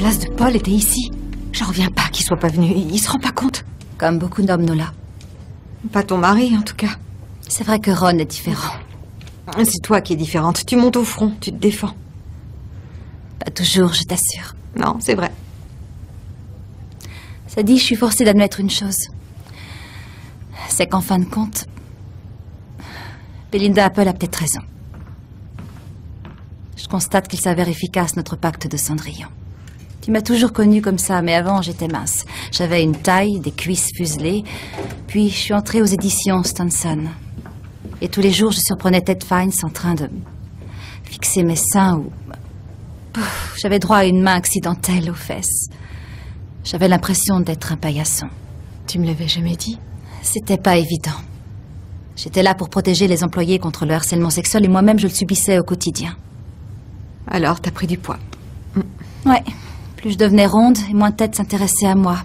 place de Paul était ici. J'en reviens pas qu'il soit pas venu. Il se rend pas compte. Comme beaucoup d'hommes, Nola. Pas ton mari, en tout cas. C'est vrai que Ron est différent. C'est toi qui es différente. Tu montes au front, tu te défends. Pas toujours, je t'assure. Non, c'est vrai. Ça dit, je suis forcée d'admettre une chose. C'est qu'en fin de compte, Belinda Apple a peut-être raison. Je constate qu'il s'avère efficace, notre pacte de Cendrillon. Tu m'as toujours connue comme ça, mais avant, j'étais mince. J'avais une taille, des cuisses fuselées. Puis, je suis entrée aux éditions Stanson. Et tous les jours, je surprenais Ted Fines en train de fixer mes seins ou... J'avais droit à une main accidentelle aux fesses. J'avais l'impression d'être un paillasson. Tu me l'avais jamais dit? C'était pas évident. J'étais là pour protéger les employés contre le harcèlement sexuel et moi-même, je le subissais au quotidien. Alors, t'as pris du poids. Ouais. Plus je devenais ronde, et moins Ted s'intéressait à moi.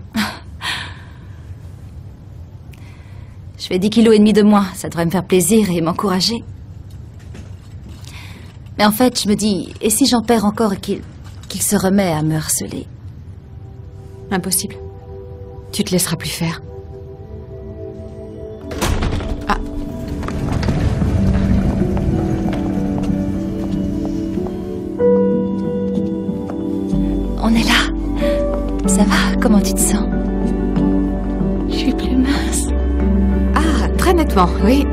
Je fais 10,5 kilos de moins. Ça devrait me faire plaisir et m'encourager. Mais en fait, je me dis, et si j'en perds encore et qu'il se remet à me harceler? Impossible. Tu te laisseras plus faire. Ah. On est là. Ça va? Comment tu te sens? Je suis plus mince. Ah, très nettement, oui.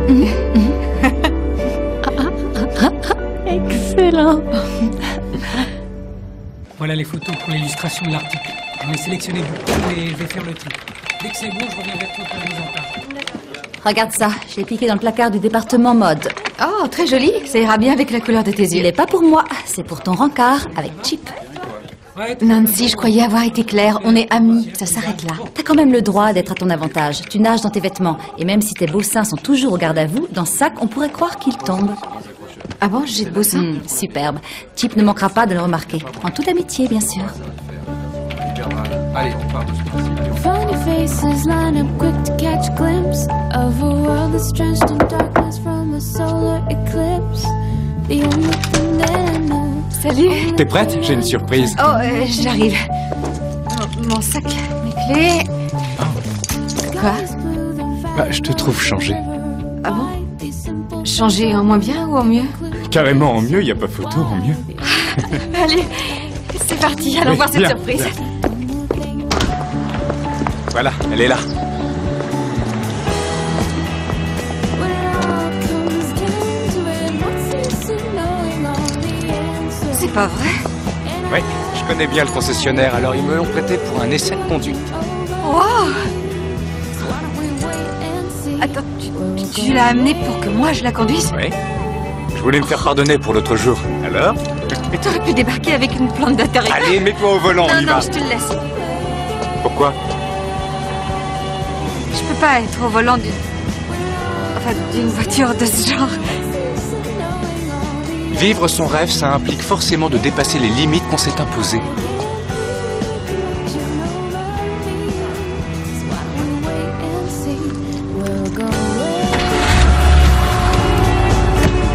Excellent. Voilà les photos pour l'illustration de l'article. J'en ai sélectionné beaucoup et je vais faire le tri. Dès que c'est bon, je reviens vers toi pour la mise en page. Regarde ça, je l'ai piqué dans le placard du département mode. Oh, très joli. Ça ira bien avec la couleur de tes yeux. Il n'est pas pour moi, c'est pour ton rencard avec Chip. Ouais, Nancy, je croyais avoir été claire. On est amis. Ça s'arrête là. T'as quand même le droit d'être à ton avantage. Tu nages dans tes vêtements. Et même si tes beaux seins sont toujours au garde à vous, dans ce sac, on pourrait croire qu'ils tombent. Ah bon, j'ai de beaux seins? Superbe. Chip ne manquera pas de le remarquer. En toute amitié, bien sûr. Allez, on part. Funny faces line up quick to catch a glimpse of a world that's drenched in darkness from a solar eclipse. The only thing that I know. Salut. T'es prête? J'ai une surprise. Oh, j'arrive. Mon sac, mes clés. Quoi? Bah, je te trouve changé. Ah bon? Changer en moins bien ou en mieux? Carrément en mieux, y a pas photo en mieux. Allez, c'est parti. Allons Oui, voir cette bien, surprise. bien. Voilà, elle est là. C'est pas vrai? Oui, je connais bien le concessionnaire, alors ils me l'ont prêté pour un essai de conduite. Wow! Attends, tu l'as amenée pour que moi je la conduise? Oui. Je voulais me faire pardonner pour l'autre jour. Alors? T'aurais pu débarquer avec une plante d'intérieur. Allez, mets-toi au volant, on y Non, va. je te le laisse. Pourquoi? Je peux pas être au volant d'une voiture de ce genre. Vivre son rêve, ça implique forcément de dépasser les limites qu'on s'est imposées.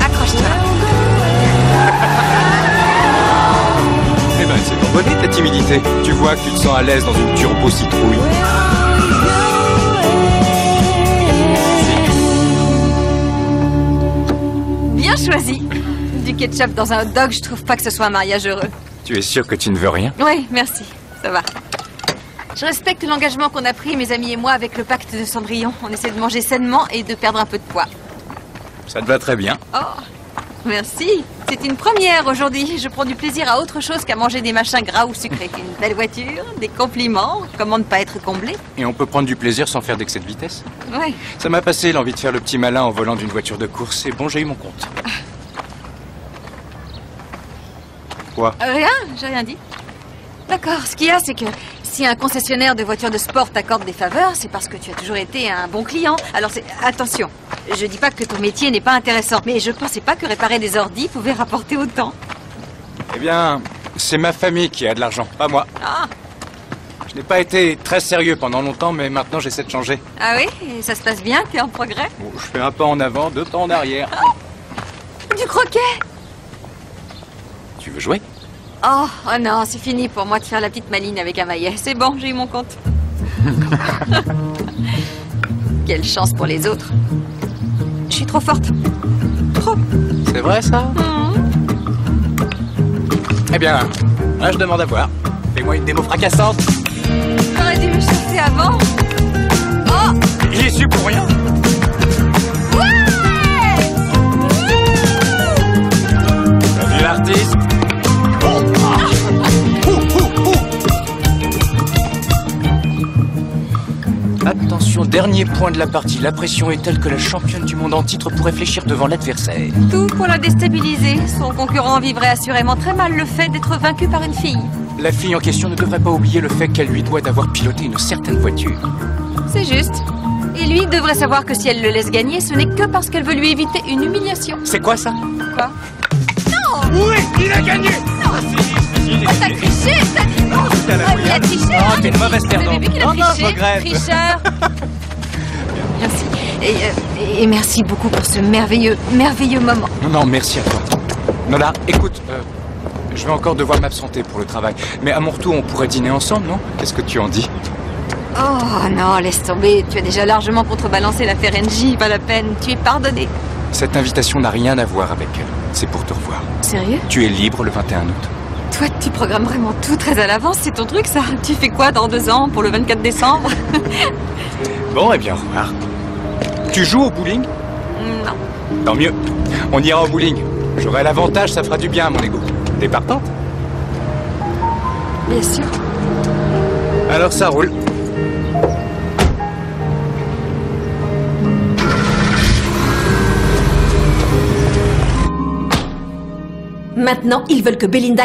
Accroche-toi. Eh ben, c'est ton bonnet, ta timidité. Tu vois que tu te sens à l'aise dans une turbo citrouille. Bien choisi. Du ketchup dans un hot dog, je trouve pas que ce soit un mariage heureux. Tu es sûr que tu ne veux rien? Oui, merci. Ça va. Je respecte l'engagement qu'on a pris, mes amis et moi, avec le pacte de Cendrillon. On essaie de manger sainement et de perdre un peu de poids. Ça te va très bien. Oh, merci. C'est une première aujourd'hui. Je prends du plaisir à autre chose qu'à manger des machins gras ou sucrés. Une belle voiture, des compliments. Comment ne pas être comblé? Et on peut prendre du plaisir sans faire d'excès de vitesse. Oui. Ça m'a passé l'envie de faire le petit malin en volant d'une voiture de course. Et bon, j'ai eu mon compte. Quoi? Rien, j'ai rien dit. D'accord, ce qu'il y a, c'est que si un concessionnaire de voitures de sport t'accorde des faveurs, c'est parce que tu as toujours été un bon client. Alors attention, je dis pas que ton métier n'est pas intéressant, mais je pensais pas que réparer des ordis pouvait rapporter autant. Eh bien, c'est ma famille qui a de l'argent, pas moi. Ah, Je n'ai pas été très sérieux pendant longtemps, mais maintenant j'essaie de changer. ah oui, et ça se passe bien, t'es en progrès? Bon, je fais un pas en avant, 2 pas en arrière. Du croquet? Tu veux jouer? Oh non, c'est fini pour moi de faire la petite maline avec un maillet. C'est bon, j'ai eu mon compte. Quelle chance pour les autres. Je suis trop forte. Trop. C'est vrai, ça? Eh bien, là, je demande à voir. Fais-moi une démo fracassante. T'aurais dû me chasser avant. Oh! J'y suis pour rien. T'as vu l'artiste? Attention, dernier point de la partie. La pression est telle que la championne du monde en titre pourrait fléchir devant l'adversaire. Tout pour la déstabiliser. Son concurrent vivrait assurément très mal le fait d'être vaincu par une fille. La fille en question ne devrait pas oublier le fait qu'elle lui doit d'avoir piloté une certaine voiture. C'est juste. Et lui devrait savoir que si elle le laisse gagner, ce n'est que parce qu'elle veut lui éviter une humiliation. C'est quoi ça? Quoi? Non! Oui, il a gagné! Non! Oh, t'as triché! Oh, il a triché! Oh, t'es une mauvaise perdante. Vous avez vu qu'il a Non, triché? je regrette. Tricheur! Merci. Et merci beaucoup pour ce merveilleux moment. Non, merci à toi. Nola, écoute, je vais encore devoir m'absenter pour le travail. Mais à mon retour, on pourrait dîner ensemble, non? Qu'est-ce que tu en dis? Oh non, laisse tomber. Tu as déjà largement contrebalancé l'affaire NJ, pas la peine. Tu es pardonné. Cette invitation n'a rien à voir avec elle. C'est pour te revoir. Sérieux? Tu es libre le 21 août. Toi, tu programmes vraiment tout très à l'avance. C'est ton truc, ça. Tu fais quoi dans 2 ans pour le 24 décembre? Bon, eh bien, au revoir. Tu joues au bowling? Non. Tant mieux. On ira au bowling. J'aurai l'avantage, ça fera du bien à mon ego. T'es partante? Bien sûr. Alors ça roule. Maintenant, ils veulent que Belinda